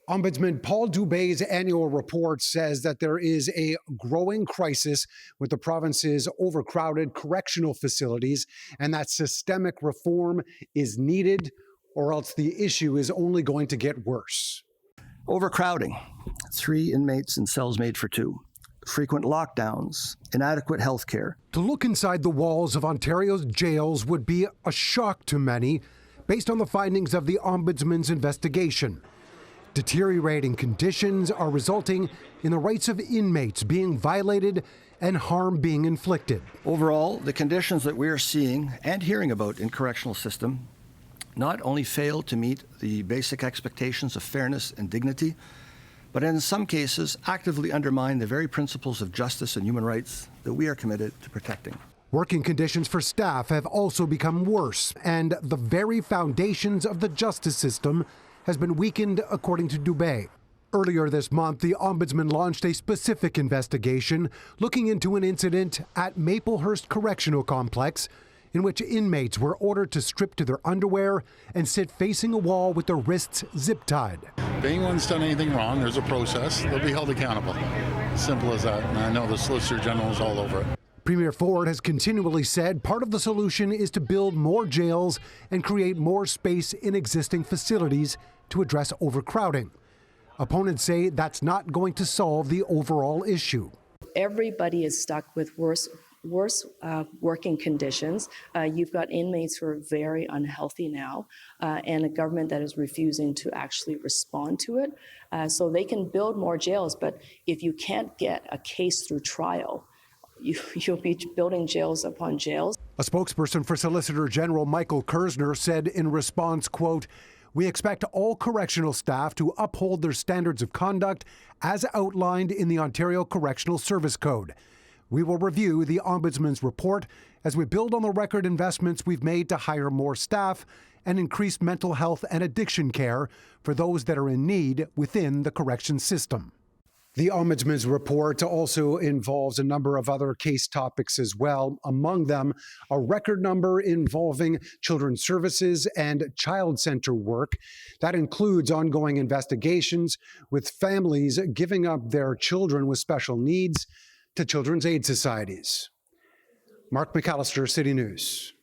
Ombudsman Paul Dubé's annual report says that there is a growing crisis with the province's overcrowded correctional facilities and that systemic reform is needed, or else the issue is only going to get worse. Overcrowding, 3 inmates in cells made for 2. Frequent lockdowns, inadequate health care. To look inside the walls of Ontario's jails would be a shock to many, based on the findings of the Ombudsman's investigation. Deteriorating conditions are resulting in the rights of inmates being violated and harm being inflicted. Overall, the conditions that we are seeing and hearing about in correctional system not only fail to meet the basic expectations of fairness and dignity, but in some cases actively undermine the very principles of justice and human rights that we are committed to protecting. Working conditions for staff have also become worse, and the very foundations of the justice system has been weakened, according to Dubé. Earlier this month, the Ombudsman launched a specific investigation looking into an incident at Maplehurst Correctional Complex in which inmates were ordered to strip to their underwear and sit facing a wall with their wrists zip-tied. If anyone's done anything wrong, there's a process. They'll be held accountable. Simple as that. And I know the Solicitor General is all over it. Premier Ford has continually said part of the solution is to build more jails and create more space in existing facilities to address overcrowding. Opponents say that's not going to solve the overall issue. Everybody is stuck with worse working conditions. You've got inmates who are very unhealthy now, and a government that is refusing to actually respond to it. So they can build more jails, but if you can't get a case through trial, you'll be building jails upon jails. A spokesperson for Solicitor General Michael Kersner said in response, quote, "We expect all correctional staff to uphold their standards of conduct as outlined in the Ontario Correctional Service Code. We will review the Ombudsman's report as we build on the record investments we've made to hire more staff and increase mental health and addiction care for those that are in need within the correction system." The Ombudsman's report also involves a number of other case topics as well, among them a record number involving children's services and child center work. That includes ongoing investigations with families giving up their children with special needs to children's aid societies. Mark McAllister, City News.